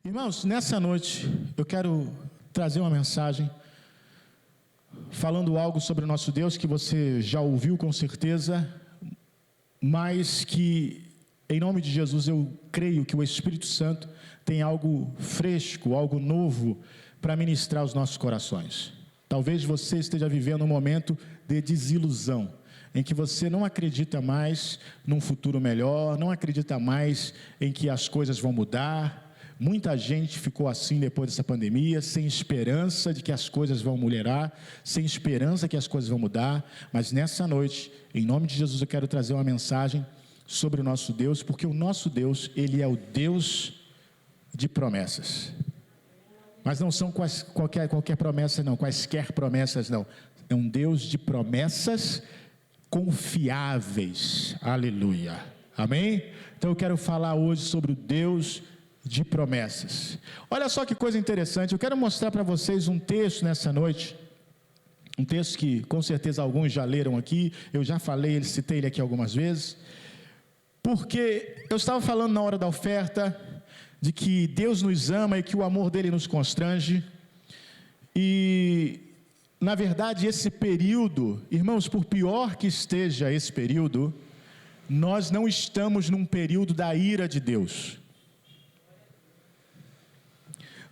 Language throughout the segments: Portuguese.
Irmãos, nessa noite eu quero trazer uma mensagem falando algo sobre o nosso Deus que você já ouviu com certeza, mas que em nome de Jesus eu creio que o Espírito Santo tem algo fresco, algo novo para ministrar aos nossos corações. Talvez você esteja vivendo um momento de desilusão, em que você não acredita mais num futuro melhor, não acredita mais em que as coisas vão mudar. Muita gente ficou assim depois dessa pandemia, sem esperança de que as coisas vão melhorar, sem esperança que as coisas vão mudar. Mas nessa noite, em nome de Jesus, eu quero trazer uma mensagem sobre o nosso Deus, porque o nosso Deus, Ele é o Deus de promessas. Mas não são qualquer promessa não, quaisquer promessas não. É um Deus de promessas confiáveis. Aleluia. Amém? Então eu quero falar hoje sobre o Deus de promessas. Olha só que coisa interessante, eu quero mostrar para vocês um texto nessa noite, um texto que com certeza alguns já leram aqui, eu já falei, citei ele aqui algumas vezes, porque eu estava falando na hora da oferta, de que Deus nos ama e que o amor dele nos constrange, e na verdade esse período, irmãos, por pior que esteja esse período, nós não estamos num período da ira de Deus.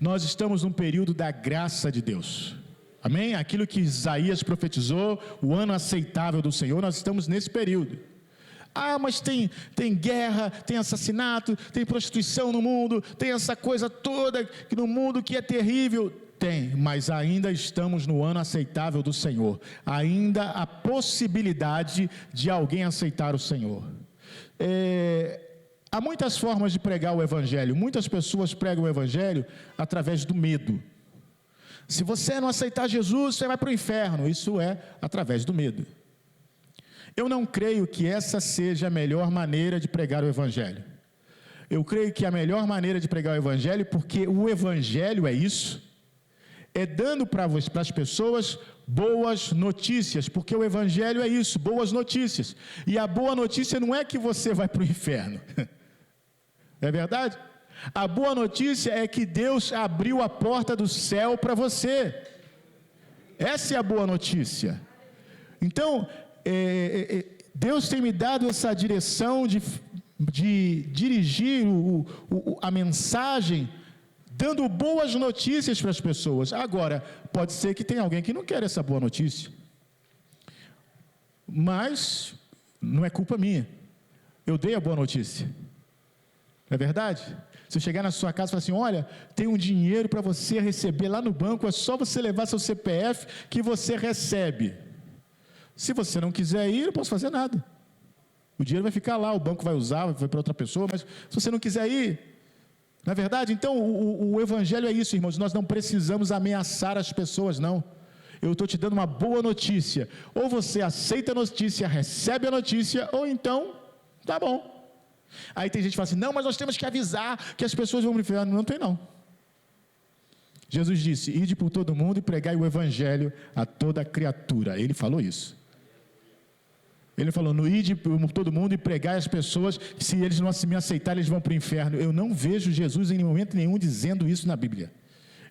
Nós estamos num período da graça de Deus, amém? Aquilo que Isaías profetizou, o ano aceitável do Senhor, nós estamos nesse período. Ah, mas tem guerra, tem assassinato, tem prostituição no mundo, tem essa coisa toda no mundo que é terrível. Tem, mas ainda estamos no ano aceitável do Senhor, ainda há possibilidade de alguém aceitar o Senhor. Há muitas formas de pregar o Evangelho. Muitas pessoas pregam o Evangelho através do medo. Se você não aceitar Jesus, você vai para o inferno. Isso é através do medo. Eu não creio que essa seja a melhor maneira de pregar o Evangelho. Eu creio que a melhor maneira de pregar o Evangelho, porque o Evangelho é isso, é dando para as pessoas boas notícias, porque o Evangelho é isso, boas notícias. E a boa notícia não é que você vai para o inferno. É verdade? A boa notícia é que Deus abriu a porta do céu para você. Essa é a boa notícia. Então, Deus tem me dado essa direção de dirigir a mensagem, dando boas notícias para as pessoas. Agora, pode ser que tenha alguém que não quer essa boa notícia. Mas não é culpa minha. Eu dei a boa notícia. Não é verdade? Se eu chegar na sua casa e falar assim, olha, tem um dinheiro para você receber lá no banco, é só você levar seu CPF que você recebe. Se você não quiser ir, eu não posso fazer nada. O dinheiro vai ficar lá, o banco vai usar, vai para outra pessoa, mas se você não quiser ir, não é verdade? Então o Evangelho é isso, irmãos, nós não precisamos ameaçar as pessoas, não. Eu estou te dando uma boa notícia. Ou você aceita a notícia, recebe a notícia, ou então, tá bom. Aí tem gente que fala assim, não, mas nós temos que avisar que as pessoas vão para o inferno. Não tem não. Jesus disse, ide por todo mundo e pregai o Evangelho a toda criatura. Ele falou isso. Ele falou, no ide por todo mundo e pregai as pessoas, se eles não me aceitarem, eles vão para o inferno. Eu não vejo Jesus em momento nenhum dizendo isso na Bíblia.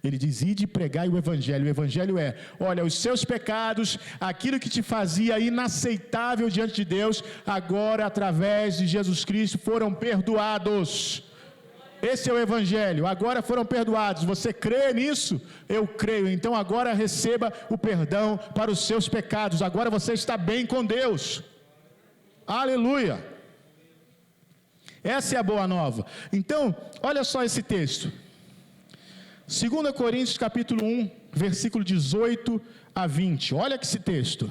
Ele diz, ide e pregai o Evangelho. O Evangelho é, olha, os seus pecados, aquilo que te fazia inaceitável diante de Deus, agora através de Jesus Cristo foram perdoados. Esse é o Evangelho, agora foram perdoados. Você crê nisso? Eu creio. Então agora receba o perdão para os seus pecados. Agora você está bem com Deus. Aleluia. Essa é a boa nova. Então, olha só esse texto. 2 Coríntios capítulo 1, versículo 18 a 20. Olha que esse texto.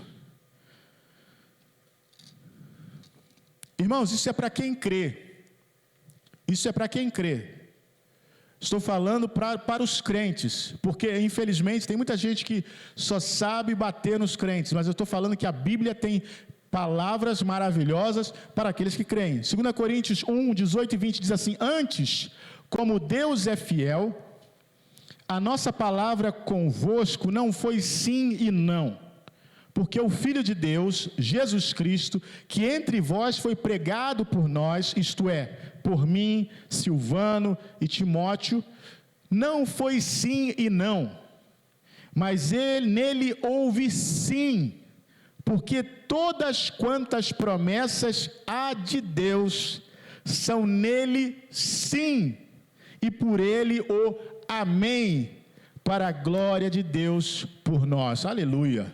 Irmãos, isso é para quem crê. Isso é para quem crê. Estou falando para os crentes, porque infelizmente tem muita gente que só sabe bater nos crentes, mas eu estou falando que a Bíblia tem palavras maravilhosas para aqueles que creem. 2 Coríntios 1, 18 e 20 diz assim, antes, como Deus é fiel, a nossa palavra convosco não foi sim e não, Porque o Filho de Deus, Jesus Cristo, que entre vós foi pregado por nós, isto é, por mim, Silvano e Timóteo, não foi sim e não, mas nele houve sim, porque todas quantas promessas há de Deus, são nele sim, e por ele o amém, para a glória de Deus por nós. Aleluia.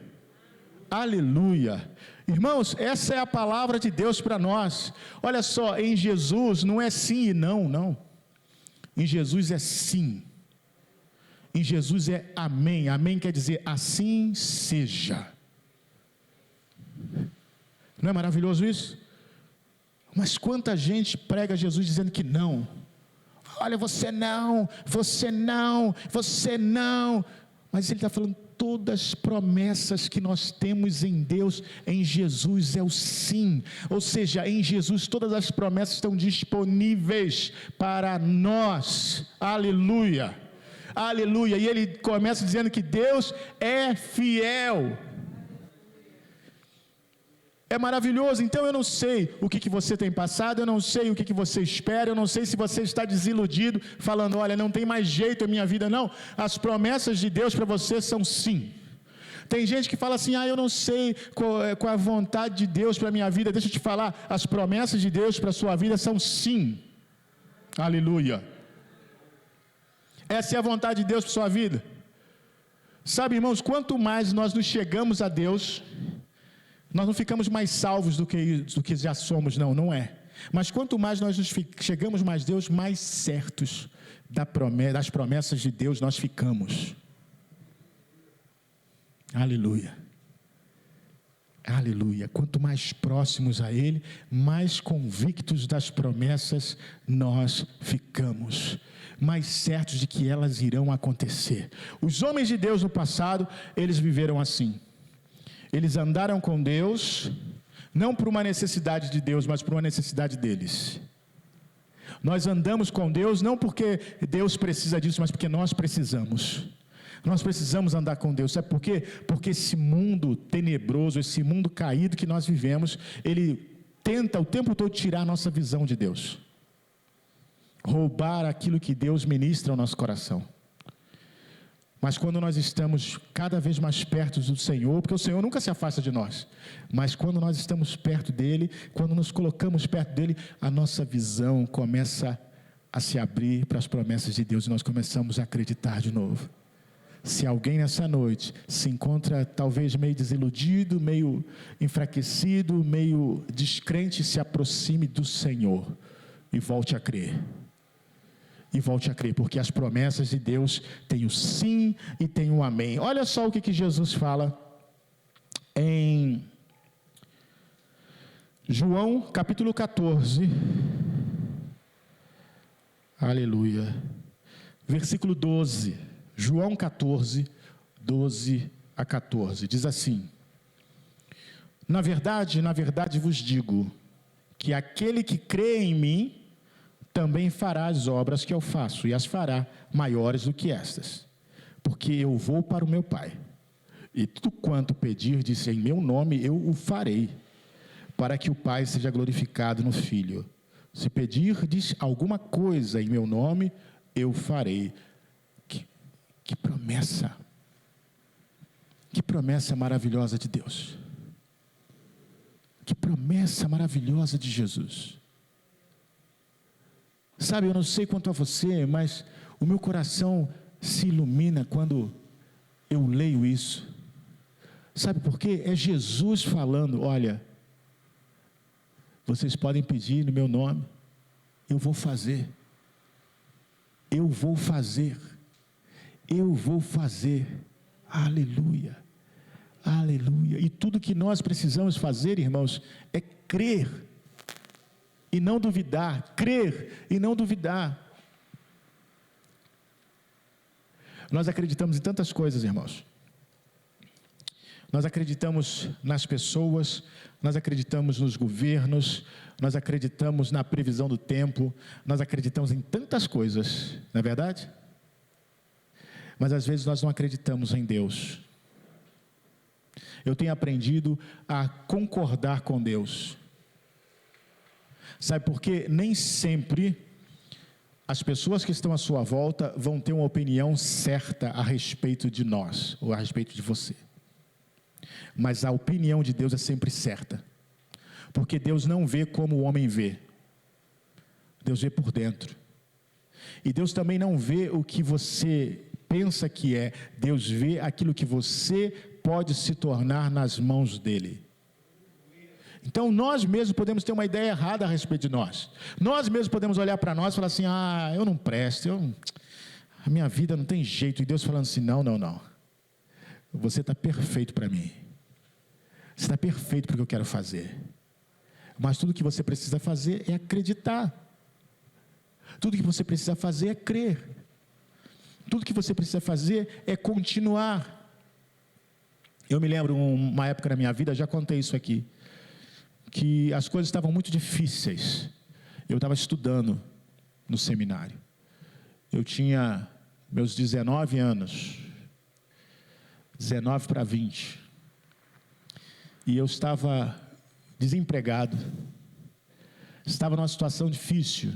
Aleluia. Irmãos, essa é a palavra de Deus para nós. Olha só, em Jesus não é sim e não, não. Em Jesus é sim. Em Jesus é amém. Amém quer dizer assim seja. Não é maravilhoso isso? Mas quanta gente prega Jesus dizendo que não. Olha, você não, você não, você não. Mas ele está falando, todas as promessas que nós temos em Deus, em Jesus é o sim. Ou seja, em Jesus todas as promessas estão disponíveis para nós. Aleluia. Aleluia. E ele começa dizendo que Deus é fiel. É maravilhoso. Então eu não sei o que você tem passado, eu não sei o que você espera, eu não sei se você está desiludido, falando, olha, não tem mais jeito a minha vida. Não, as promessas de Deus para você são sim. Tem gente que fala assim, eu não sei qual a vontade de Deus para a minha vida. Deixa eu te falar, as promessas de Deus para a sua vida são sim. Aleluia. Essa é a vontade de Deus para a sua vida. Sabe, irmãos, quanto mais nós nos chegamos a Deus, nós não ficamos mais salvos do que já somos, não é. Mas quanto mais nós chegamos mais a Deus, mais certos das promessas de Deus nós ficamos. Aleluia. Aleluia. Quanto mais próximos a Ele, mais convictos das promessas nós ficamos. Mais certos de que elas irão acontecer. Os homens de Deus no passado, eles viveram assim. Eles andaram com Deus, não por uma necessidade de Deus, mas por uma necessidade deles. Nós andamos com Deus, não porque Deus precisa disso, mas porque nós precisamos. Nós precisamos andar com Deus, sabe por quê? Porque esse mundo tenebroso, esse mundo caído que nós vivemos, ele tenta o tempo todo tirar a nossa visão de Deus. Roubar aquilo que Deus ministra ao nosso coração. Mas quando nós estamos cada vez mais perto do Senhor, porque o Senhor nunca se afasta de nós, mas quando nós estamos perto dEle, quando nos colocamos perto dEle, a nossa visão começa a se abrir para as promessas de Deus e nós começamos a acreditar de novo. Se alguém nessa noite se encontra talvez meio desiludido, meio enfraquecido, meio descrente, se aproxime do Senhor e volte a crer. E volte a crer, porque as promessas de Deus têm o sim e tem o amém. Olha só o que Jesus fala em João capítulo 14, aleluia, versículo 12, João 14, 12 a 14, diz assim: na verdade vos digo, que aquele que crê em mim, também fará as obras que eu faço, e as fará maiores do que estas, porque eu vou para o meu Pai, e tudo quanto pedirdes em meu nome, eu o farei, para que o Pai seja glorificado no Filho. Se pedirdes alguma coisa em meu nome, eu farei. Que promessa! Que promessa maravilhosa de Deus! Que promessa maravilhosa de Jesus! Sabe, eu não sei quanto a você, mas o meu coração se ilumina quando eu leio isso. Sabe por quê? É Jesus falando, olha, vocês podem pedir no meu nome, eu vou fazer. Eu vou fazer. Eu vou fazer. Aleluia. Aleluia. E tudo que nós precisamos fazer, irmãos, é crer e não duvidar, crer e não duvidar. Nós acreditamos em tantas coisas, irmãos. Nós acreditamos nas pessoas, nós acreditamos nos governos, nós acreditamos na previsão do tempo, nós acreditamos em tantas coisas, não é verdade? Mas às vezes nós não acreditamos em Deus. Eu tenho aprendido a concordar com Deus. Sabe por quê? Nem sempre as pessoas que estão à sua volta vão ter uma opinião certa a respeito de nós, ou a respeito de você. Mas a opinião de Deus é sempre certa. Porque Deus não vê como o homem vê. Deus vê por dentro. E Deus também não vê o que você pensa que é. Deus vê aquilo que você pode se tornar nas mãos dele. Então nós mesmos podemos ter uma ideia errada a respeito de nós. Nós mesmos podemos olhar para nós e falar assim: eu não presto, a minha vida não tem jeito. E Deus falando assim: não. Você está perfeito para mim. Você está perfeito para o que eu quero fazer. Mas tudo que você precisa fazer é acreditar. Tudo que você precisa fazer é crer. Tudo que você precisa fazer é continuar. Eu me lembro uma época na minha vida, já contei isso aqui, que as coisas estavam muito difíceis. Eu estava estudando no seminário. Eu tinha meus 19 anos, 19 para 20. E eu estava desempregado. Estava numa situação difícil.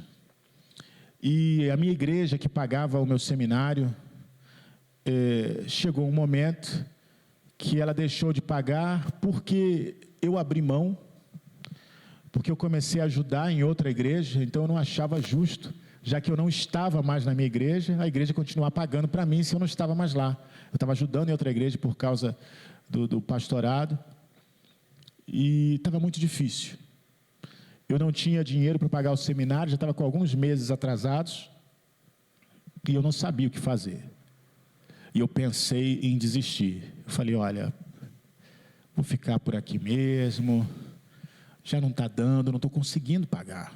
E a minha igreja que pagava o meu seminário, chegou um momento que ela deixou de pagar porque eu abri mão, porque eu comecei a ajudar em outra igreja, então eu não achava justo, já que eu não estava mais na minha igreja, a igreja continuar pagando para mim se eu não estava mais lá. Eu estava ajudando em outra igreja por causa do pastorado, e estava muito difícil. Eu não tinha dinheiro para pagar o seminário, já estava com alguns meses atrasados, e eu não sabia o que fazer. E eu pensei em desistir. Eu falei: olha, vou ficar por aqui mesmo, já não está dando, não estou conseguindo pagar.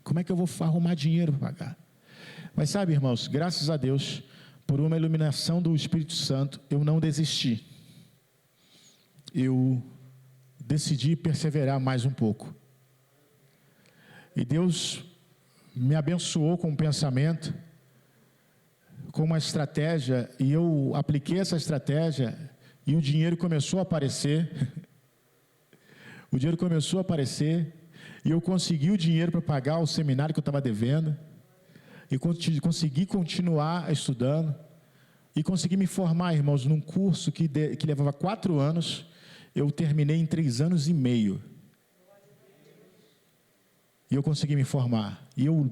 Como é que eu vou arrumar dinheiro para pagar? Mas sabe, irmãos, graças a Deus, por uma iluminação do Espírito Santo, eu não desisti. Eu decidi perseverar mais um pouco. E Deus me abençoou com um pensamento, com uma estratégia, e eu apliquei essa estratégia, e o dinheiro começou a aparecer. O dinheiro começou a aparecer, e eu consegui o dinheiro para pagar o seminário que eu estava devendo, e consegui continuar estudando, e consegui me formar, irmãos, num curso que levava 4 anos, eu terminei em 3 anos e meio. E eu consegui me formar. E eu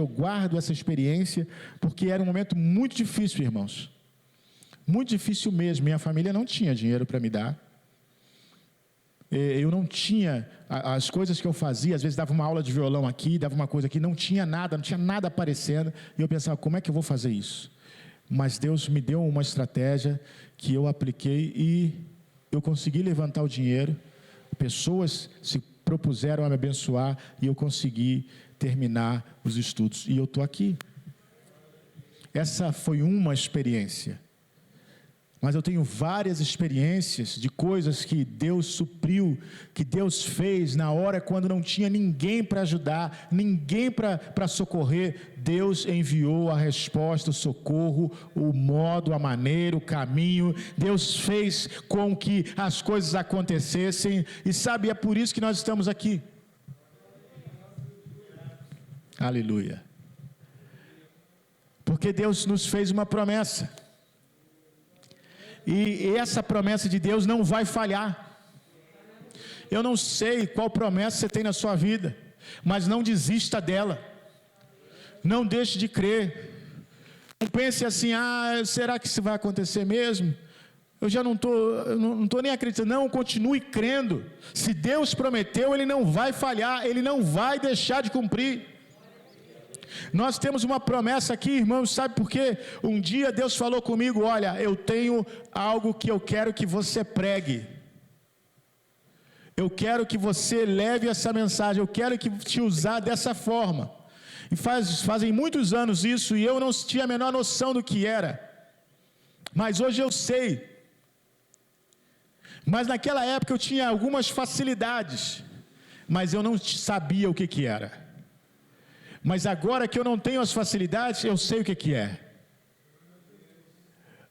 guardo essa experiência, porque era um momento muito difícil, irmãos. Muito difícil mesmo. Minha família não tinha dinheiro para me dar. Eu não tinha as coisas que eu fazia. Às vezes dava uma aula de violão aqui, dava uma coisa aqui, não tinha nada aparecendo. E eu pensava: como é que eu vou fazer isso? Mas Deus me deu uma estratégia que eu apliquei e eu consegui levantar o dinheiro. Pessoas se propuseram a me abençoar e eu consegui terminar os estudos. E eu estou aqui. Essa foi uma experiência. Mas eu tenho várias experiências de coisas que Deus supriu, que Deus fez na hora quando não tinha ninguém para ajudar, ninguém para socorrer. Deus enviou a resposta, o socorro, o modo, a maneira, o caminho. Deus fez com que as coisas acontecessem. E sabe, é por isso que nós estamos aqui. Aleluia. Porque Deus nos fez uma promessa. E essa promessa de Deus não vai falhar. Eu não sei qual promessa você tem na sua vida, mas não desista dela. Não deixe de crer. Não pense assim: será que isso vai acontecer mesmo? Eu já não estou nem acreditando. Não, continue crendo. Se Deus prometeu, Ele não vai falhar, Ele não vai deixar de cumprir. Nós temos uma promessa aqui, irmãos, sabe por quê? Um dia Deus falou comigo: olha, eu tenho algo que eu quero que você pregue. Eu quero que você leve essa mensagem, eu quero que te usar dessa forma. E fazem muitos anos isso, e eu não tinha a menor noção do que era. Mas hoje eu sei. Mas naquela época eu tinha algumas facilidades, mas eu não sabia o que era. Mas agora que eu não tenho as facilidades, eu sei o que é.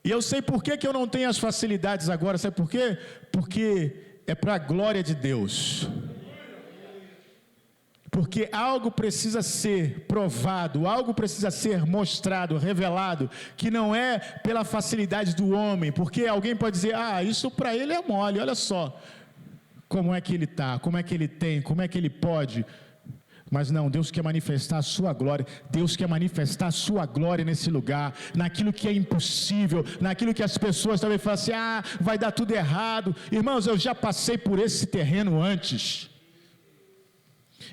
E eu sei por que eu não tenho as facilidades agora, sabe por quê? Porque é para a glória de Deus. Porque algo precisa ser provado, algo precisa ser mostrado, revelado, que não é pela facilidade do homem, porque alguém pode dizer, isso para ele é mole, olha só, como é que ele está, como é que ele tem, como é que ele pode. Mas não, Deus quer manifestar a sua glória, Deus quer manifestar a sua glória nesse lugar, naquilo que é impossível, naquilo que as pessoas também falam assim, vai dar tudo errado. Irmãos, eu já passei por esse terreno antes,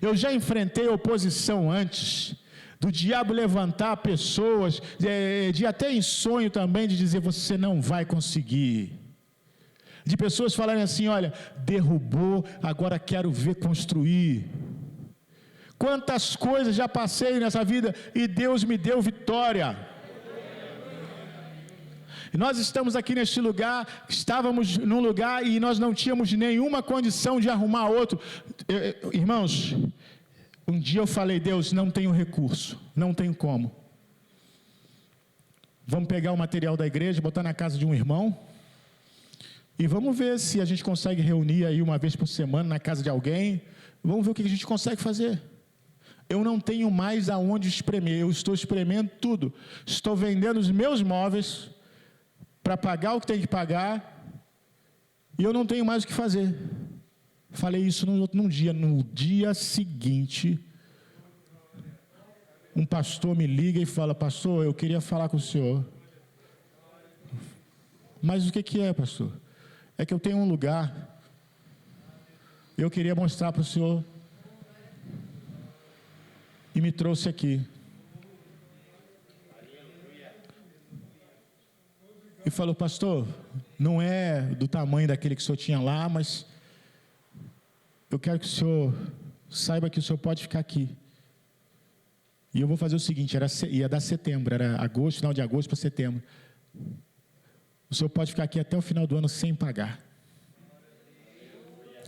eu já enfrentei oposição antes, do diabo levantar pessoas, de até em sonho também, de dizer, você não vai conseguir, de pessoas falarem assim, olha, derrubou, agora quero ver construir. Quantas coisas já passei nessa vida, e Deus me deu vitória. E nós estamos aqui neste lugar, estávamos num lugar e nós não tínhamos nenhuma condição de arrumar outro. Irmãos, um dia eu falei, Deus, não tenho recurso, não tenho como. Vamos pegar o material da igreja, botar na casa de um irmão, e vamos ver se a gente consegue reunir aí uma vez por semana na casa de alguém, vamos ver o que a gente consegue fazer. Eu não tenho mais aonde espremer, eu estou espremendo tudo, estou vendendo os meus móveis, para pagar o que tem que pagar, e eu não tenho mais o que fazer. Falei isso num dia. No dia seguinte, um pastor me liga e fala, pastor, eu queria falar com o senhor. Mas o que é, pastor? É que eu tenho um lugar, eu queria mostrar para o senhor, e me trouxe aqui. E falou, pastor, não é do tamanho daquele que o senhor tinha lá, mas eu quero que o senhor saiba que o senhor pode ficar aqui. E eu vou fazer o seguinte, ia dar setembro, era agosto, final de agosto para setembro. O senhor pode ficar aqui até o final do ano sem pagar.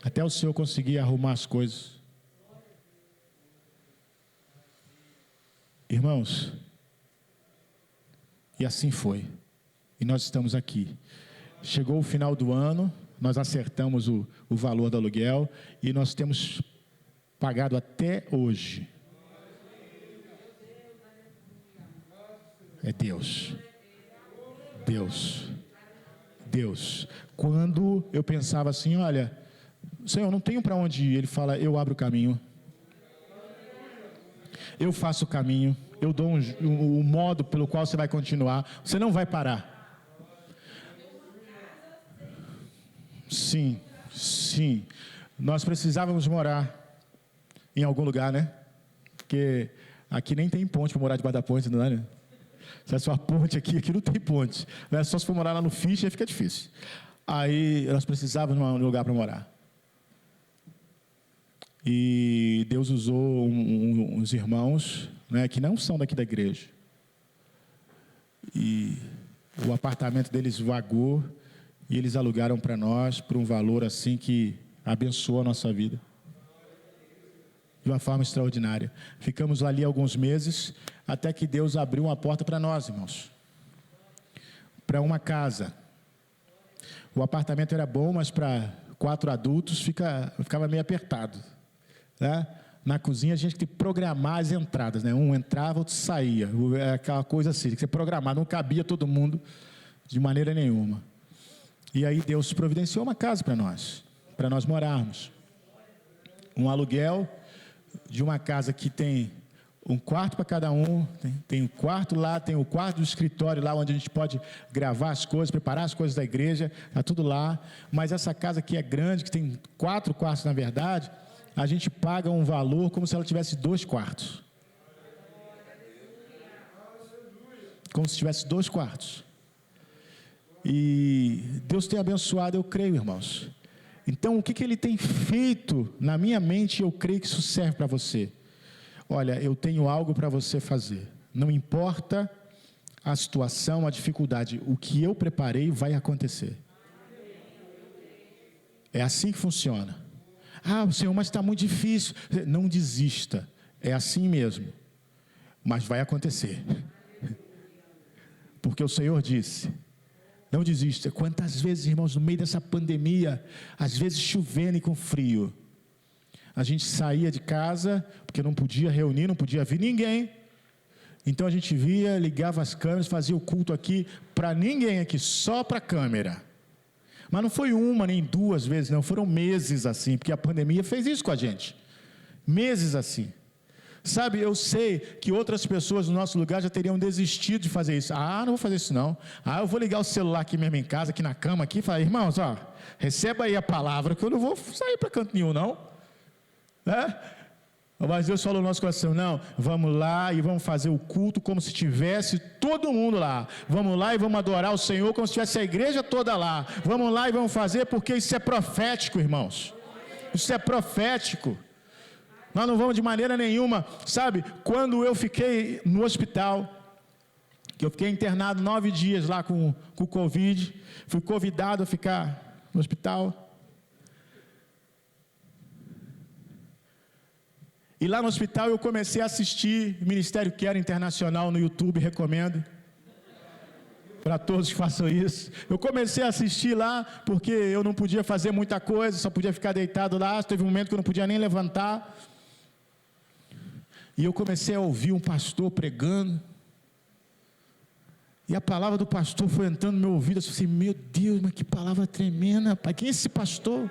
Até o senhor conseguir arrumar as coisas. Irmãos, e assim foi. E nós estamos aqui. Chegou o final do ano, nós acertamos o valor do aluguel e nós temos pagado até hoje. É Deus. Deus. Deus. Quando eu pensava assim, olha, Senhor, eu não tenho para onde ir. Ele fala, eu abro o caminho. Eu faço o caminho. Eu dou o modo pelo qual você vai continuar. Você não vai parar. Sim, sim. Nós precisávamos morar em algum lugar, né? Porque aqui nem tem ponte para morar debaixo da ponte, não é, né? Se é só a ponte aqui não tem ponte. Né? Só se for morar lá no Fischer, fica difícil. Aí nós precisávamos de um lugar para morar. E Deus usou uns irmãos, né, que não são daqui da igreja. E o apartamento deles vagou. E eles alugaram para nós por um valor assim que abençoou a nossa vida. De uma forma extraordinária. Ficamos ali alguns meses, até que Deus abriu uma porta para nós, irmãos. Para uma casa. O apartamento era bom, mas para 4 adultos ficava meio apertado. Né? Na cozinha a gente tem que programar as entradas. Né? Um entrava, outro saía. É aquela coisa assim, tem que ser programado. Não cabia todo mundo de maneira nenhuma. E aí Deus providenciou uma casa para nós morarmos. Um aluguel de uma casa que tem um quarto para cada um, tem um quarto lá, tem o quarto do escritório lá, onde a gente pode gravar as coisas, preparar as coisas da igreja, está tudo lá. Mas essa casa aqui é grande, que tem 4 quartos na verdade, a gente paga um valor como se ela tivesse 2 quartos. Como se tivesse 2 quartos. E Deus tem abençoado, eu creio, irmãos. Então, o que Ele tem feito na minha mente, eu creio que isso serve para você. Olha, eu tenho algo para você fazer. Não importa a situação, a dificuldade, o que eu preparei vai acontecer. É assim que funciona. Senhor, mas está muito difícil. Não desista, é assim mesmo. Mas vai acontecer. Porque o Senhor disse, Não desista. Quantas vezes, irmãos, no meio dessa pandemia, às vezes chovendo e com frio, a gente saía de casa, porque não podia reunir, não podia vir ninguém. Então a gente via, ligava as câmeras, fazia o culto aqui, para ninguém aqui, só para a câmera. Mas não foi uma nem duas vezes, não, foram meses assim, porque a pandemia fez isso com a gente. Meses assim. Sabe, eu sei que outras pessoas no nosso lugar já teriam desistido de fazer isso. Não vou fazer isso não. Eu vou ligar o celular aqui mesmo em casa, aqui na cama, aqui, e falar, irmãos, receba aí a palavra, que eu não vou sair para canto nenhum, não. Mas Deus falou no nosso coração, não, vamos lá e vamos fazer o culto como se tivesse todo mundo lá. Vamos lá e vamos adorar o Senhor como se tivesse a igreja toda lá. Vamos lá e vamos fazer, porque isso é profético, irmãos. Isso é profético. Nós não vamos de maneira nenhuma, sabe, quando eu fiquei no hospital, que eu fiquei internado 9 dias lá com Covid, fui convidado a ficar no hospital, e lá no hospital eu comecei a assistir Ministério Quero Internacional no YouTube, recomendo, para todos que façam isso. Eu comecei a assistir lá, porque eu não podia fazer muita coisa, só podia ficar deitado lá, teve um momento que eu não podia nem levantar, e eu comecei a ouvir um pastor pregando, e a palavra do pastor foi entrando no meu ouvido, eu disse assim, meu Deus, mas que palavra tremenda, pai, quem é esse pastor?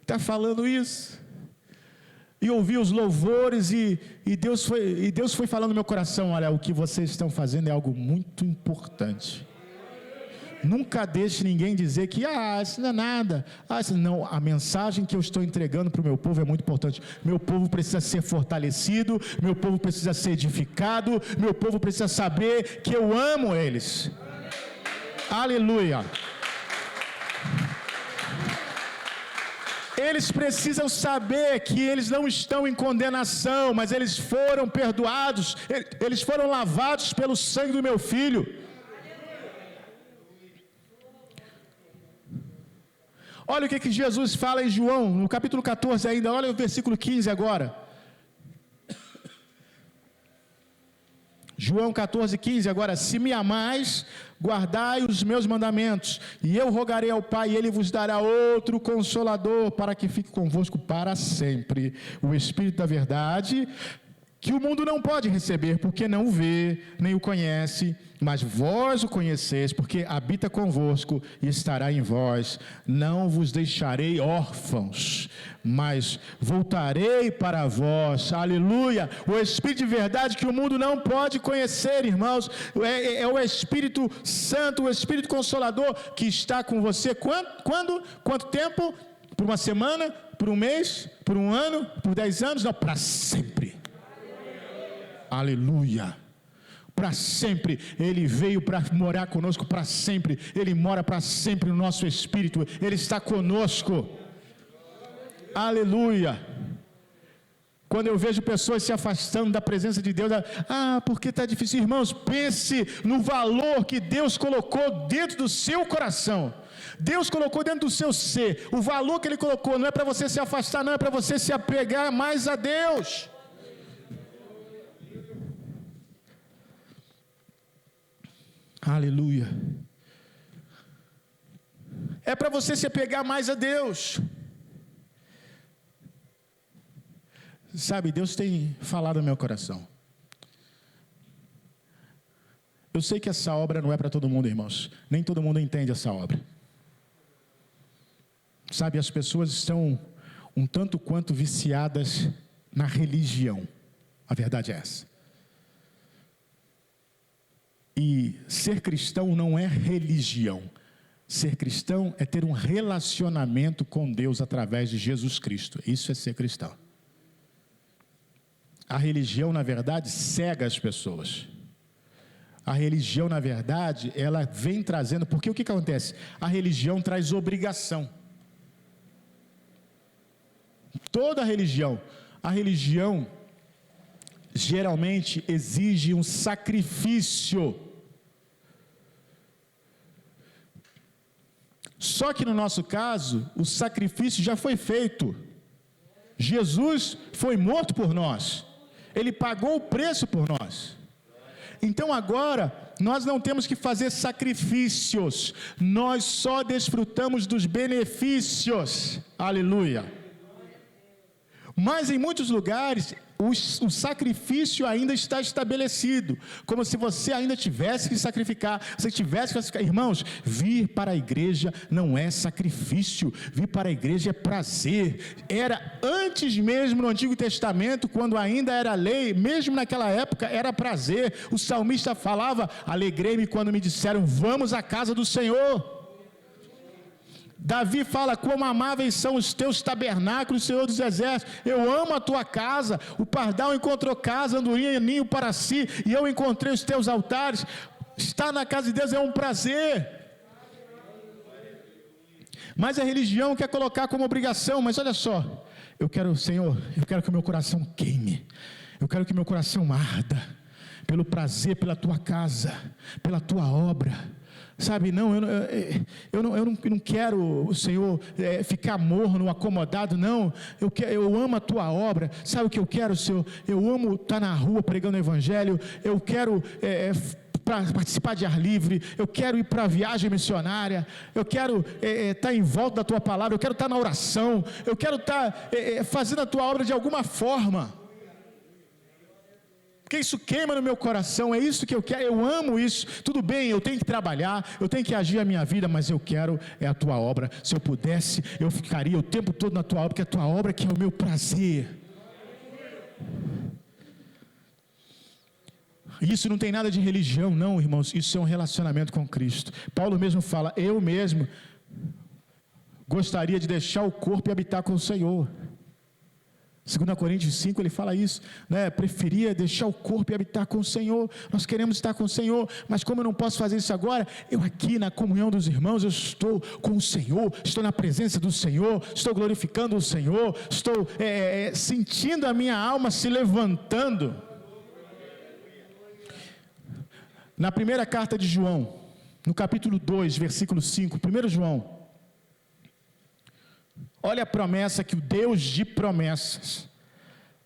Está falando isso? E ouvi os louvores, e Deus foi falando no meu coração, olha, o que vocês estão fazendo é algo muito importante. Nunca deixe ninguém dizer que, isso não é nada. Não, a mensagem que eu estou entregando para o meu povo é muito importante. Meu povo precisa ser fortalecido, meu povo precisa ser edificado, meu povo precisa saber que eu amo eles. Aleluia. Eles precisam saber que eles não estão em condenação, mas eles foram perdoados, eles foram lavados pelo sangue do meu filho. Olha o que Jesus fala em João, no capítulo 14 ainda, olha o versículo 15 agora. João 14, 15, agora, se me amais, guardai os meus mandamentos, e eu rogarei ao Pai, e Ele vos dará outro Consolador, para que fique convosco para sempre, o Espírito da verdade, que o mundo não pode receber, porque não o vê, nem o conhece, mas vós o conheceis, porque habita convosco e estará em vós. Não vos deixarei órfãos, mas voltarei para vós. Aleluia! O Espírito de verdade que o mundo não pode conhecer, irmãos, é o Espírito Santo, o Espírito Consolador que está com você. Quando? Quanto tempo? Por uma semana? Por um mês? Por um ano? Por 10 anos? Não, para sempre. Aleluia, para sempre. Ele veio para morar conosco para sempre, Ele mora para sempre no nosso espírito, Ele está conosco. Aleluia. Quando eu vejo pessoas se afastando da presença de Deus, porque está difícil, irmãos, pense no valor que Deus colocou dentro do seu coração. Deus colocou dentro do seu ser, o valor que Ele colocou, não é para você se afastar, não, é para você se apegar mais a Deus. Aleluia. É para você se apegar mais a Deus. Sabe, Deus tem falado no meu coração. Eu sei que essa obra não é para todo mundo, irmãos. Nem todo mundo entende essa obra. Sabe, as pessoas estão um tanto quanto viciadas na religião. A verdade é essa. E ser cristão não é religião. Ser cristão é ter um relacionamento com Deus através de Jesus Cristo. Isso é ser cristão. A religião, na verdade, cega as pessoas. A religião, na verdade, ela vem trazendo... Porque o que acontece? A religião traz obrigação. Toda religião. A religião geralmente exige um sacrifício. Só que no nosso caso, o sacrifício já foi feito. Jesus foi morto por nós. Ele pagou o preço por nós. Então agora, nós não temos que fazer sacrifícios, nós só desfrutamos dos benefícios, aleluia. Mas em muitos lugares, o sacrifício ainda está estabelecido, como se você ainda tivesse que sacrificar, irmãos, vir para a igreja não é sacrifício, vir para a igreja é prazer. Era antes mesmo no Antigo Testamento, quando ainda era lei, mesmo naquela época era prazer. O salmista falava: alegrei-me quando me disseram, vamos à casa do Senhor. Davi fala: como amáveis são os teus tabernáculos, Senhor dos exércitos, eu amo a tua casa. O pardal encontrou casa, andorinha e ninho para si, e eu encontrei os teus altares. Estar na casa de Deus é um prazer. Mas a religião quer colocar como obrigação. Mas olha só, Senhor, eu quero que o meu coração queime, eu quero que meu coração arda pelo prazer, pela tua casa, pela tua obra. Sabe, não, eu não quero, Senhor, ficar morno, acomodado, não. Eu amo a tua obra. Sabe o que eu quero, Senhor? Eu amo estar na rua pregando o evangelho. Eu quero participar de ar livre. Eu quero ir para a viagem missionária. Eu quero estar em volta da tua palavra. Eu quero estar na oração. Eu quero estar fazendo a tua obra de alguma forma. Porque isso queima no meu coração, é isso que eu quero, eu amo isso. Tudo bem, eu tenho que trabalhar, eu tenho que agir a minha vida, mas eu quero a tua obra. Se eu pudesse, eu ficaria o tempo todo na tua obra, porque a tua obra que é o meu prazer. Isso não tem nada de religião, não, irmãos, isso é um relacionamento com Cristo. Paulo mesmo fala: eu mesmo gostaria de deixar o corpo e habitar com o Senhor. 2 Coríntios 5, ele fala isso, né? Preferia deixar o corpo e habitar com o Senhor. Nós queremos estar com o Senhor, mas como eu não posso fazer isso agora, eu aqui na comunhão dos irmãos, eu estou com o Senhor, estou na presença do Senhor, estou glorificando o Senhor, estou sentindo a minha alma se levantando. Na primeira carta de João, no capítulo 2, versículo 5, 1 João, olha a promessa que o Deus de promessas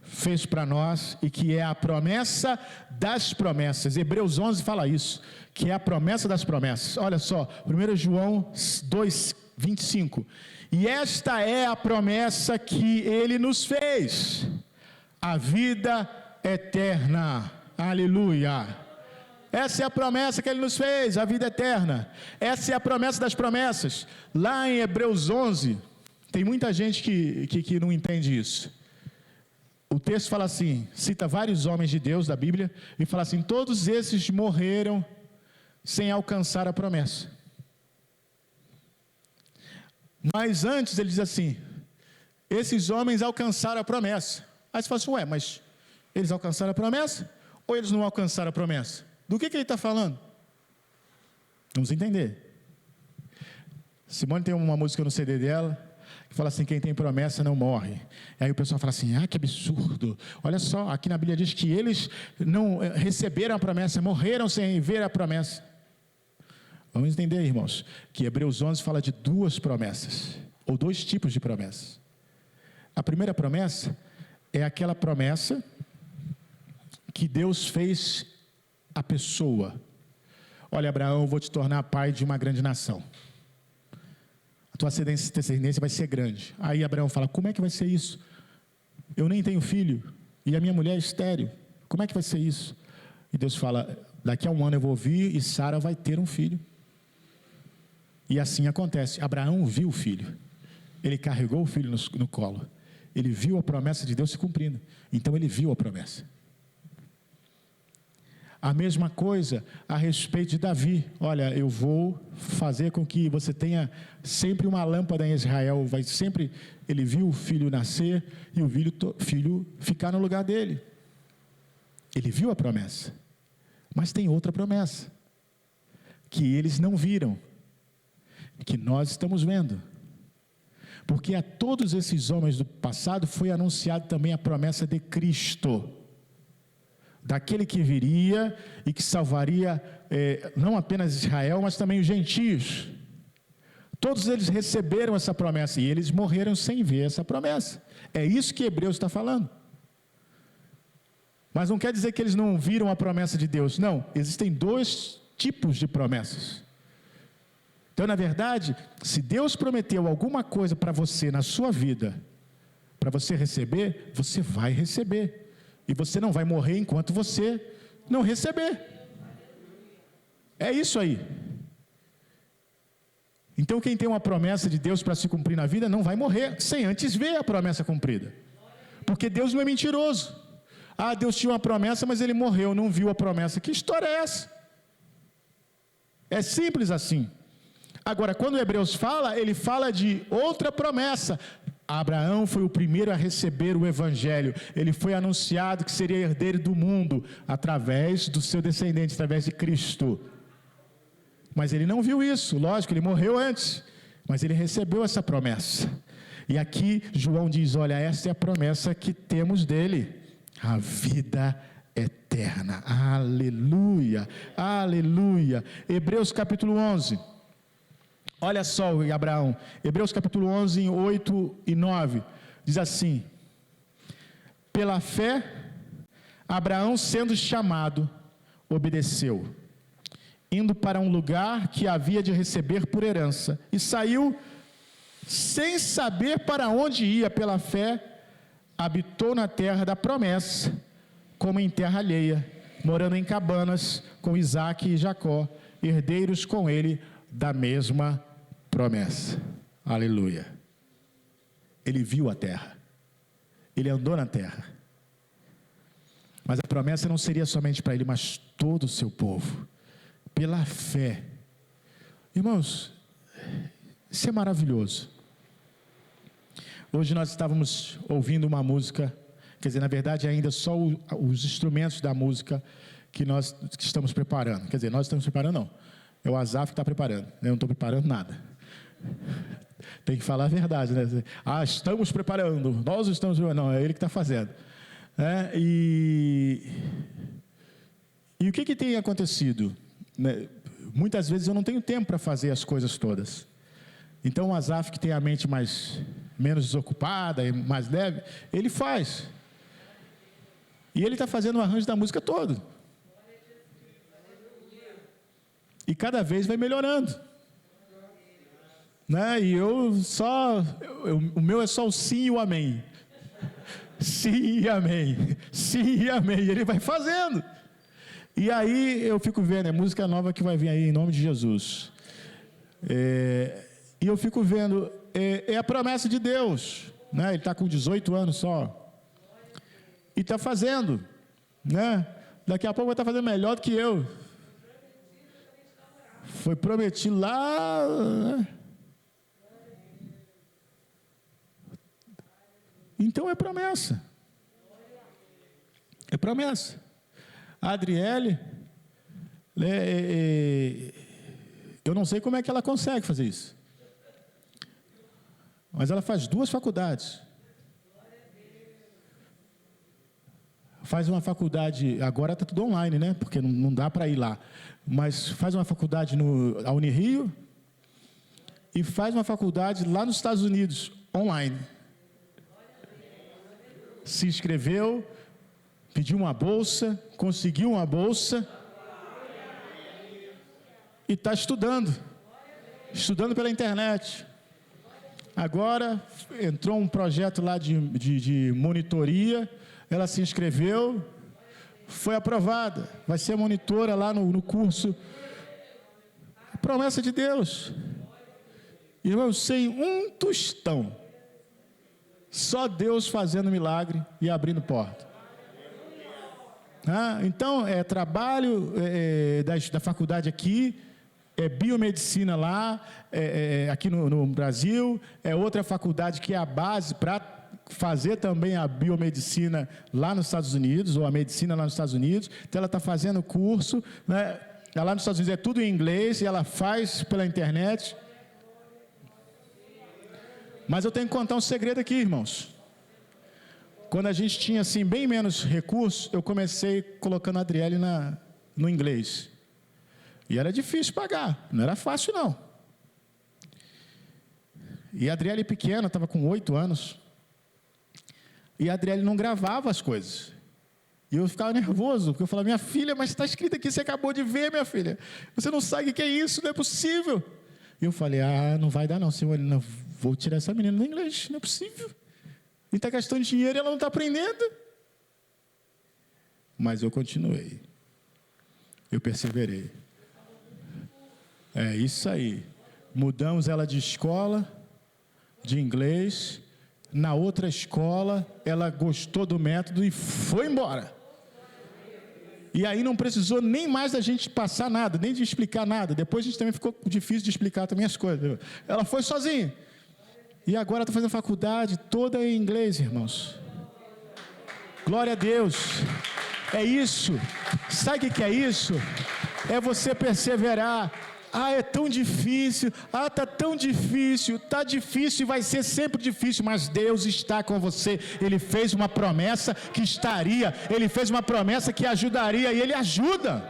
fez para nós, e que é a promessa das promessas. Hebreus 11 fala isso, que é a promessa das promessas. Olha só, 1 João 2, 25. E esta é a promessa que ele nos fez, a vida eterna. Aleluia. Essa é a promessa que ele nos fez, a vida eterna. Essa é a promessa das promessas. Lá em Hebreus 11, tem muita gente que não entende isso. O texto fala assim, cita vários homens de Deus da Bíblia, e fala assim: todos esses morreram sem alcançar a promessa. Mas antes ele diz assim: esses homens alcançaram a promessa. Aí você fala assim: ué, mas eles alcançaram a promessa? Ou eles não alcançaram a promessa? Do que ele está falando? Vamos entender. Simone tem uma música no CD dela, que fala assim: quem tem promessa não morre. Aí o pessoal fala assim: ah, que absurdo, olha só, aqui na Bíblia diz que eles não receberam a promessa, morreram sem ver a promessa. Vamos entender, irmãos, que Hebreus 11 fala de duas promessas, ou dois tipos de promessas. A primeira promessa é aquela promessa que Deus fez à pessoa. Olha, Abraão, eu vou te tornar pai de uma grande nação. A tua descendência vai ser grande. Aí Abraão fala: como é que vai ser isso? Eu nem tenho filho, e a minha mulher é estéril. Como é que vai ser isso? E Deus fala: daqui a um ano eu vou vir e Sara vai ter um filho. E assim acontece. Abraão viu o filho. Ele carregou o filho no colo. Ele viu a promessa de Deus se cumprindo. Então ele viu a promessa. A mesma coisa a respeito de Davi. Olha, eu vou fazer com que você tenha sempre uma lâmpada em Israel. Ele viu o filho nascer e o filho ficar no lugar dele. Ele viu a promessa. Mas tem outra promessa, que eles não viram, que nós estamos vendo. Porque a todos esses homens do passado foi anunciado também a promessa de Cristo, daquele que viria e que salvaria não apenas Israel, mas também os gentios. Todos eles receberam essa promessa, e eles morreram sem ver essa promessa. É isso que Hebreus está falando. Mas não quer dizer que eles não viram a promessa de Deus. Não, existem dois tipos de promessas. Então, na verdade, se Deus prometeu alguma coisa para você na sua vida, para você receber, você vai receber. E você não vai morrer enquanto você não receber. É isso aí. Então, quem tem uma promessa de Deus para se cumprir na vida, não vai morrer sem antes ver a promessa cumprida. Porque Deus não é mentiroso. Ah, Deus tinha uma promessa, mas ele morreu, não viu a promessa. Que história é essa? É simples assim. Agora, quando o Hebreus fala, ele fala de outra promessa. Abraão foi o primeiro a receber o Evangelho. Ele foi anunciado que seria herdeiro do mundo, através do seu descendente, através de Cristo. Mas ele não viu isso, lógico, ele morreu antes. Mas ele recebeu essa promessa. E aqui João diz, olha, essa é a promessa que temos dele. A vida eterna. Aleluia, aleluia. Hebreus capítulo 11. Olha só, Abraão, Hebreus capítulo 11, 8 e 9, diz assim: pela fé, Abraão, sendo chamado, obedeceu, indo para um lugar que havia de receber por herança, e saiu sem saber para onde ia. Pela fé, habitou na terra da promessa, como em terra alheia, morando em cabanas com Isaque e Jacó, herdeiros com ele da mesma promessa. Aleluia. Ele viu a terra, ele andou na terra, mas a promessa não seria somente para ele, mas todo o seu povo, pela fé. Irmãos, isso é maravilhoso. Hoje nós estávamos ouvindo uma música, quer dizer, na verdade ainda só os instrumentos da música que nós estamos preparando, quer dizer, nós estamos preparando não, é o Azaf que está preparando, eu não estou preparando nada. Tem que falar a verdade, né? Ah, estamos preparando, nós estamos preparando. Não, é ele que está fazendo. E o que tem acontecido? Muitas vezes eu não tenho tempo para fazer as coisas todas. Então o Azaf, que tem a mente menos desocupada, mais leve, ele faz. E ele está fazendo o arranjo da música todo. E cada vez vai melhorando. Né? E o meu é só o sim e o amém. Sim e amém. Sim e amém. E ele vai fazendo. E aí eu fico vendo, é música nova que vai vir aí em nome de Jesus. E eu fico vendo, é a promessa de Deus. Né? Ele está com 18 anos só. E está fazendo. Né? Daqui a pouco vai estar fazendo melhor do que eu. Foi prometido lá. Né? Então é promessa. É promessa. A Adriele, eu não sei como é que ela consegue fazer isso. Mas ela faz 2 faculdades. Faz uma faculdade, agora está tudo online, né? Porque não dá para ir lá. Mas faz uma faculdade na Unirio e faz uma faculdade lá nos Estados Unidos, online. Se inscreveu, pediu uma bolsa, conseguiu uma bolsa e está estudando pela internet. Agora entrou um projeto lá de monitoria, ela se inscreveu, foi aprovada, vai ser monitora lá no curso. A promessa de Deus. Irmãos, sem um tostão, só Deus fazendo milagre e abrindo porta. Então, é trabalho da faculdade aqui, é biomedicina lá, aqui no Brasil, é outra faculdade que é a base para fazer também a biomedicina lá nos Estados Unidos, ou a medicina lá nos Estados Unidos. Então, ela está fazendo curso, né? Lá nos Estados Unidos é tudo em inglês, e ela faz pela internet. Mas eu tenho que contar um segredo aqui, irmãos. Quando a gente tinha assim bem menos recursos, eu comecei colocando a Adriele no inglês. E era difícil pagar, não era fácil não. E a Adriele pequena, estava com 8 anos. E a Adriele não gravava as coisas. E eu ficava nervoso, porque eu falava, minha filha, mas está escrito aqui, você acabou de ver, minha filha. Você não sabe o que é isso, não é possível. E eu falei, não vai dar não, Senhor, não, vou tirar essa menina do inglês, não é possível. Ele está gastando dinheiro e ela não está aprendendo. Mas eu continuei. Eu perseverei. É isso aí. Mudamos ela de escola, de inglês. Na outra escola, ela gostou do método e foi embora. E aí não precisou nem mais da gente passar nada, nem de explicar nada. Depois a gente também ficou difícil de explicar também as coisas. Ela foi sozinha. E agora está fazendo faculdade toda em inglês, irmãos. Glória a Deus. É isso. Sabe o que é isso? É você perseverar. É tão difícil. Está tão difícil. Está difícil e vai ser sempre difícil. Mas Deus está com você. Ele fez uma promessa que estaria. Ele fez uma promessa que ajudaria. E Ele ajuda.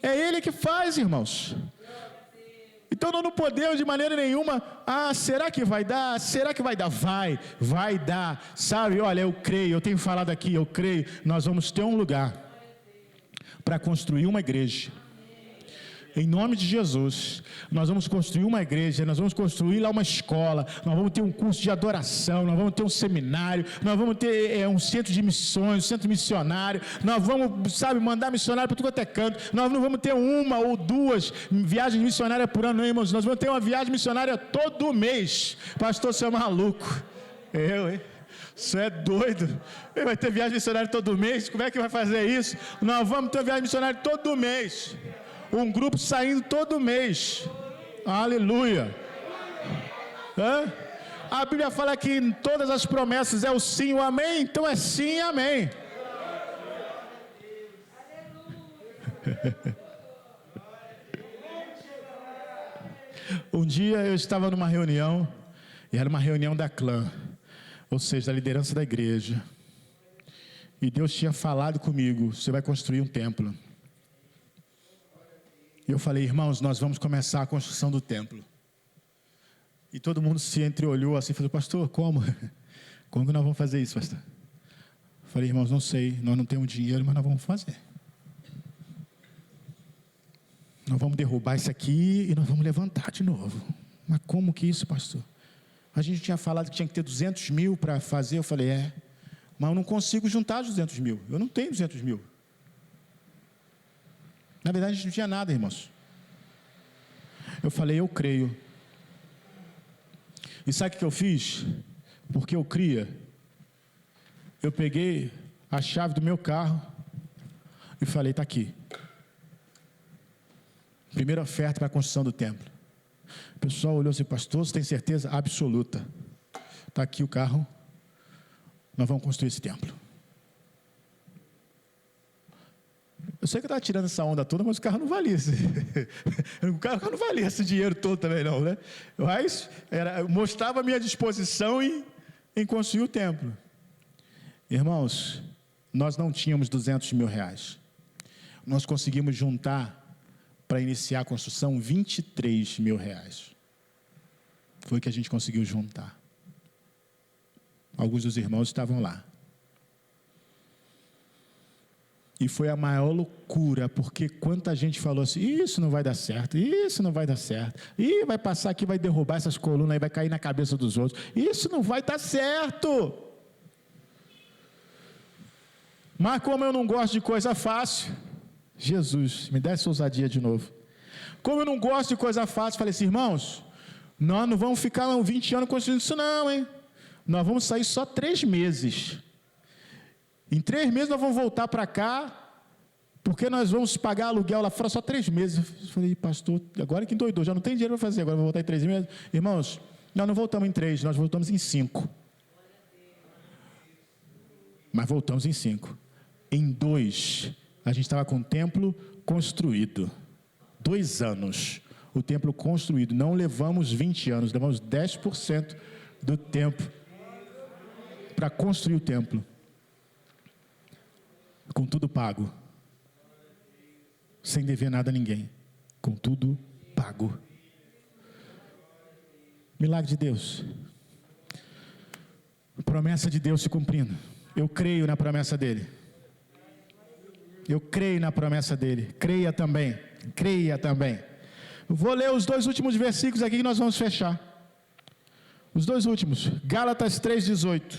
É Ele que faz, irmãos. Então nós não podemos de maneira nenhuma, será que vai dar? Será que vai dar? Vai dar, sabe? Olha, eu creio, eu tenho falado aqui, eu creio, nós vamos ter um lugar para construir uma igreja. Em nome de Jesus, nós vamos construir uma igreja, nós vamos construir lá uma escola, nós vamos ter um curso de adoração, nós vamos ter um seminário, nós vamos ter um centro de missões, um centro missionário, nós vamos, mandar missionário para tudo quanto é canto, nós não vamos ter uma ou duas viagens missionárias por ano, não, irmãos, nós vamos ter uma viagem missionária todo mês. Pastor, você é maluco. Você é doido. Ele vai ter viagem missionária todo mês, como é que vai fazer isso? Nós vamos ter viagem missionária todo mês. Um grupo saindo todo mês. Aleluia. A Bíblia fala que em todas as promessas é o sim e o amém. Então é sim e amém. Um dia eu estava numa reunião. E era uma reunião da clã. Ou seja, da liderança da igreja. E Deus tinha falado comigo. Você vai construir um templo. E eu falei, irmãos, nós vamos começar a construção do templo. E todo mundo se entreolhou assim, falou, pastor, como? Como que nós vamos fazer isso, pastor? Eu falei, irmãos, não sei, nós não temos dinheiro, mas nós vamos fazer. Nós vamos derrubar isso aqui e nós vamos levantar de novo. Mas como que isso, pastor? A gente tinha falado que tinha que ter 200 mil para fazer. Eu falei, mas eu não consigo juntar 200 mil. Eu não tenho 200 mil. Na verdade, a gente não tinha nada, irmãos. Eu falei, eu creio. E sabe o que eu fiz? Porque eu cria. Eu peguei a chave do meu carro e falei, está aqui. Primeira oferta para a construção do templo. O pessoal olhou assim, pastor, você tem certeza? Absoluta. Está aqui o carro. Nós vamos construir esse templo. Eu sei que eu estava tirando essa onda toda, mas o carro não valia o carro não valia esse dinheiro todo também não, né? Mas mostrava a minha disposição em construir o templo. Irmãos, nós não tínhamos 200 mil reais. Nós conseguimos juntar para iniciar a construção 23 mil reais. Foi o que a gente conseguiu juntar. Alguns dos irmãos estavam lá. E foi a maior loucura, porque quanta gente falou assim, isso não vai dar certo, isso não vai dar certo, vai passar aqui, vai derrubar essas colunas, aí vai cair na cabeça dos outros, isso não vai dar certo. Mas como eu não gosto de coisa fácil, Jesus, me dá essa ousadia de novo. Como eu não gosto de coisa fácil, falei assim, irmãos, nós não vamos ficar 20 anos construindo isso não, hein? Nós vamos sair só 3 meses. Em 3 meses nós vamos voltar para cá, porque nós vamos pagar aluguel lá fora só 3 meses. Eu falei, pastor, agora que endoidou, já não tem dinheiro para fazer, agora vou voltar em 3 meses. Irmãos, nós não voltamos em 3, nós voltamos em 5. Mas voltamos em 5. Em 2, a gente estava com o templo construído. 2 anos, o templo construído. Não levamos 20 anos, levamos 10% do tempo para construir o templo. Com tudo pago. Sem dever nada a ninguém. Com tudo pago. Milagre de Deus. Promessa de Deus se cumprindo. Eu creio na promessa dele. Eu creio na promessa dele. Creia também. Creia também. Vou ler os 2 últimos versículos aqui que nós vamos fechar. Os 2 últimos. Gálatas 3:18.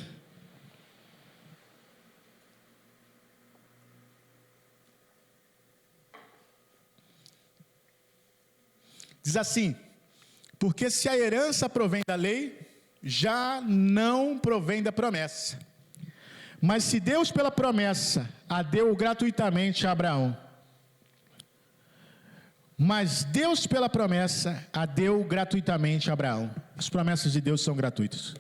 Diz assim: porque se a herança provém da lei, já não provém da promessa. Mas se Deus pela promessa a deu gratuitamente a Abraão, mas Deus pela promessa a deu gratuitamente a Abraão. As promessas de Deus são gratuitas.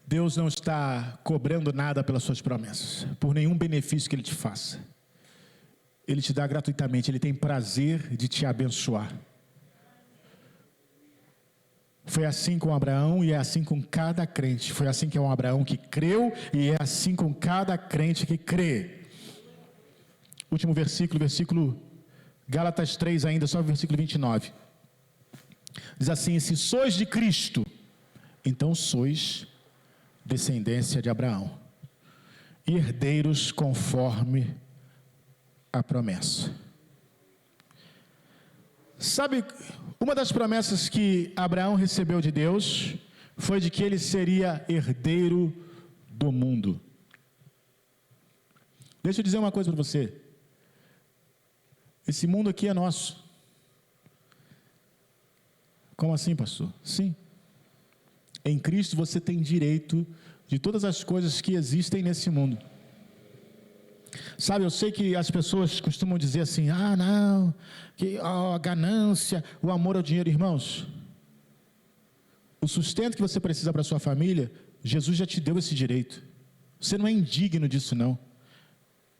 Deus não está cobrando nada pelas suas promessas, por nenhum benefício que Ele te faça. Ele te dá gratuitamente, Ele tem prazer de te abençoar. Foi assim com Abraão e é assim com cada crente. Foi assim que é um Abraão que creu e é assim com cada crente que crê. Último versículo Gálatas 3 ainda, só o versículo 29. Diz assim: se sois de Cristo, então sois descendência de Abraão, herdeiros conforme a promessa. Sabe, uma das promessas que Abraão recebeu de Deus foi de que ele seria herdeiro do mundo. Deixa eu dizer uma coisa para você. Esse mundo aqui é nosso. Como assim, pastor? Sim. Em Cristo você tem direito de todas as coisas que existem nesse mundo. Sabe, eu sei que as pessoas costumam dizer assim: ah, não, que a ganância, o amor ao dinheiro. Irmãos, o sustento que você precisa para a sua família, Jesus já te deu esse direito. Você não é indigno disso, não.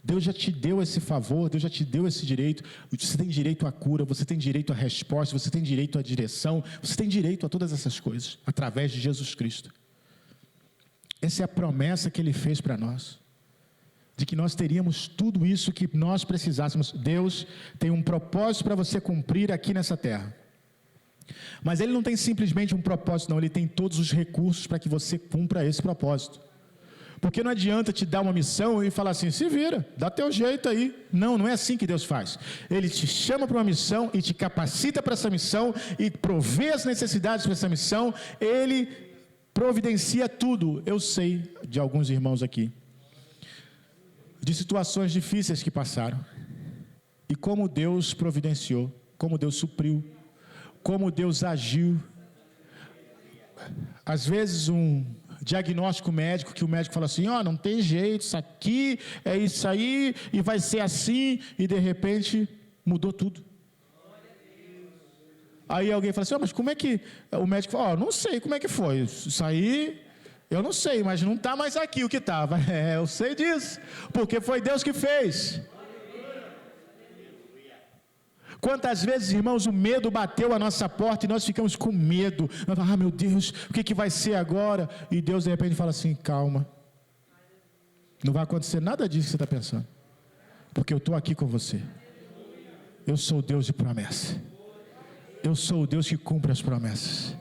Deus já te deu esse favor, Deus já te deu esse direito. Você tem direito à cura, você tem direito à resposta, você tem direito à direção, você tem direito a todas essas coisas, através de Jesus Cristo. Essa é a promessa que Ele fez para nós, de que nós teríamos tudo isso que nós precisássemos. Deus tem um propósito para você cumprir aqui nessa terra, mas Ele não tem simplesmente um propósito, não. Ele tem todos os recursos para que você cumpra esse propósito. Porque não adianta te dar uma missão e falar assim: se vira, dá teu jeito aí. Não, não é assim que Deus faz. Ele te chama para uma missão e te capacita para essa missão e provê as necessidades para essa missão. Ele providencia tudo. Eu sei de alguns irmãos aqui, de situações difíceis que passaram, e como Deus providenciou, como Deus supriu, como Deus agiu. Às vezes um diagnóstico médico, que o médico fala assim: ó, não tem jeito, isso aqui é isso aí, e vai ser assim, e de repente mudou tudo. Aí alguém fala assim: ó, mas como é que o médico fala? Ó, não sei como é que foi, isso aí eu não sei, mas não está mais aqui o que estava. Eu sei disso, porque foi Deus que fez. Quantas vezes, irmãos, o medo bateu a nossa porta e nós ficamos com medo. Ah, meu Deus, o que vai ser agora? E Deus de repente fala assim: calma, não vai acontecer nada disso que você está pensando, porque eu estou aqui com você. Eu sou o Deus de promessa. Eu sou o Deus que cumpre as promessas.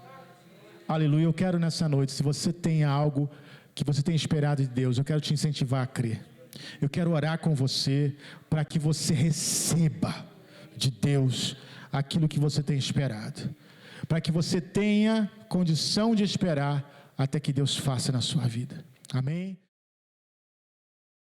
Aleluia. Eu quero nessa noite, se você tem algo que você tem esperado de Deus, eu quero te incentivar a crer. Eu quero orar com você para que você receba de Deus aquilo que você tem esperado, para que você tenha condição de esperar até que Deus faça na sua vida. Amém?